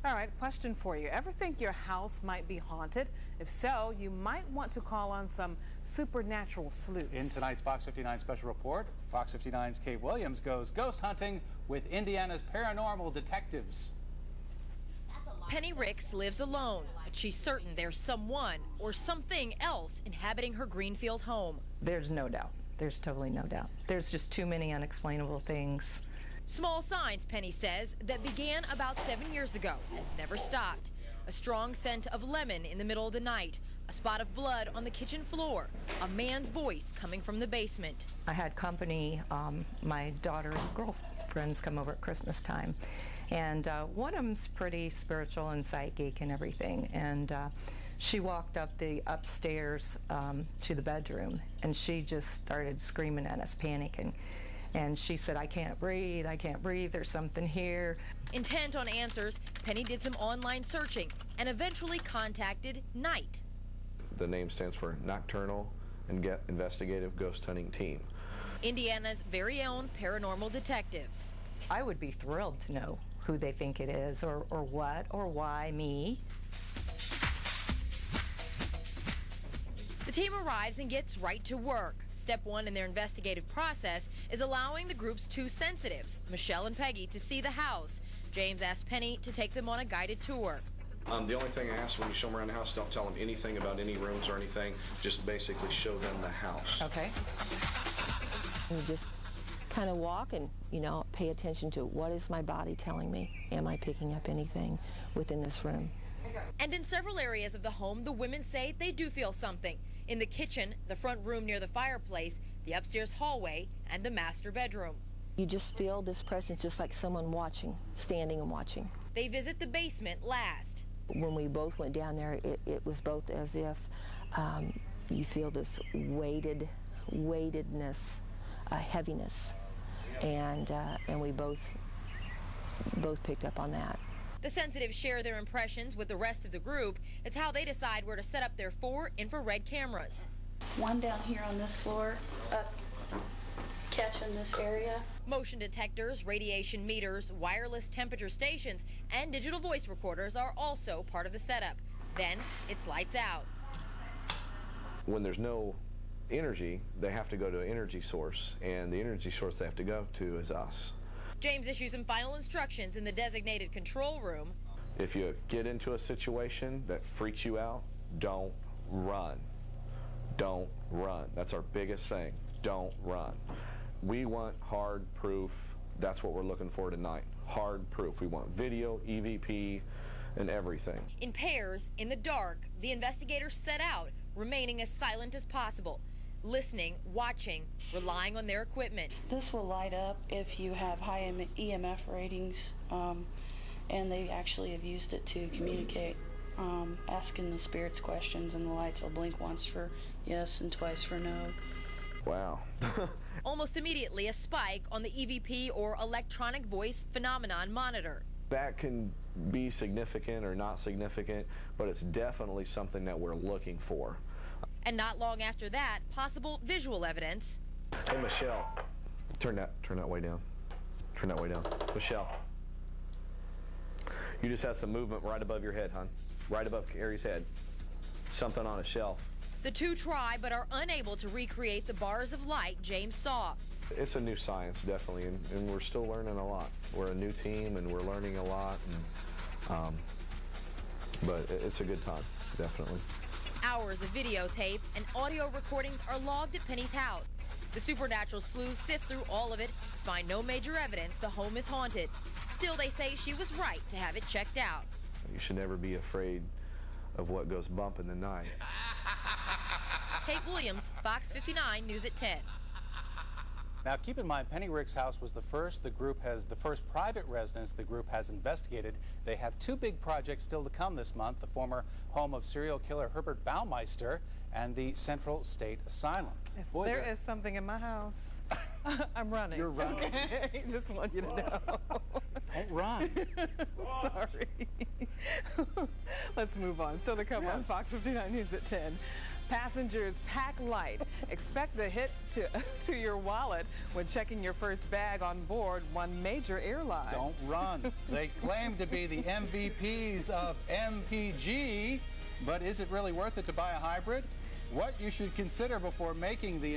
All right, question for you. Ever think your house might be haunted? If so, you might want to call on some supernatural sleuths. In tonight's Fox 59 special report, Fox 59's Kate Williams goes ghost hunting with Indiana's paranormal detectives. Penny Ricks lives alone, but she's certain there's someone or something else inhabiting her Greenfield home. There's no doubt. There's totally no doubt. There's just too many unexplainable things. Small signs, Penny says, that began about 7 years ago and never stopped. A strong scent of lemon in the middle of the night, a spot of blood on the kitchen floor, a man's voice coming from the basement. I had company, my daughter's girlfriends come over at Christmas time, and one of them's pretty spiritual and psychic and everything, and she walked up the upstairs to the bedroom, and she just started screaming at us, panicking. And she said, I can't breathe, there's something here. Intent on answers, Penny did some online searching and eventually contacted NIGHT. The name stands for Nocturnal Investigative Ghost Hunting Team. Indiana's very own paranormal detectives. I would be thrilled to know who they think it is, or what, or why me. The team arrives and gets right to work. Step one in their investigative process is allowing the group's two sensitives, Michelle and Peggy, to see the house. James asked Penny to take them on a guided tour. The only thing I ask when you show them around the house, don't tell them anything about any rooms or anything. Just basically show them the house. Okay. You just kind of walk and, pay attention to what is my body telling me? Am I picking up anything within this room? And in several areas of the home, the women say they do feel something. In the kitchen, the front room near the fireplace, the upstairs hallway, and the master bedroom. You just feel this presence, just like someone watching, standing and watching. They visit the basement last. When we both went down there, it was both as if you feel this weightedness, heaviness, and we both picked up on that. The sensitives share their impressions with the rest of the group. It's how they decide where to set up their 4 infrared cameras. One down here on this floor, up catching this area. Motion detectors, radiation meters, wireless temperature stations, and digital voice recorders are also part of the setup. Then it's lights out. When there's no energy, they have to go to an energy source, and the energy source they have to go to is us. James issues some final instructions in the designated control room. If you get into a situation that freaks you out, don't run. Don't run. That's our biggest thing. Don't run. We want hard proof. That's what we're looking for tonight. Hard proof. We want video, EVP, and everything. In pairs, in the dark, the investigators set out, remaining as silent as possible. Listening, watching, relying on their equipment. This will light up if you have high EMF ratings, and they actually have used it to communicate, asking the spirits questions, and the lights will blink once for yes and twice for no. Wow. Almost immediately, a spike on the EVP or electronic voice phenomenon monitor. That can be significant or not significant, but it's definitely something that we're looking for. And not long after that, possible visual evidence. Hey, Michelle, turn that way down. Turn that way down. Michelle, you just had some movement right above your head, hon. Right above Carrie's head. Something on a shelf. The two try but are unable to recreate the bars of light James saw. It's a new science, definitely, and we're still learning a lot. We're a new team, and we're learning a lot, and, but it's a good time, definitely. Hours of videotape and audio recordings are logged at Penny's house. The supernatural sleuths sift through all of it, find no major evidence the home is haunted. Still, they say she was right to have it checked out. You should never be afraid of what goes bump in the night. Kate Williams, Fox 59 News at 10. Now, keep in mind, Penny Ricks' house was the first private residence the group has investigated. They have 2 big projects still to come this month: the former home of serial killer Herbert Baumeister and the Central State Asylum. If there is something in my house, I'm running. You're running. Okay? Just want you to know. Don't run. Sorry. Let's move on. Still to come on Fox 59 News at 10. Passengers, pack light. Expect a hit to your wallet when checking your first bag on board one major airline. Don't run. They claim to be the MVPs of MPG, but is it really worth it to buy a hybrid? What you should consider before making the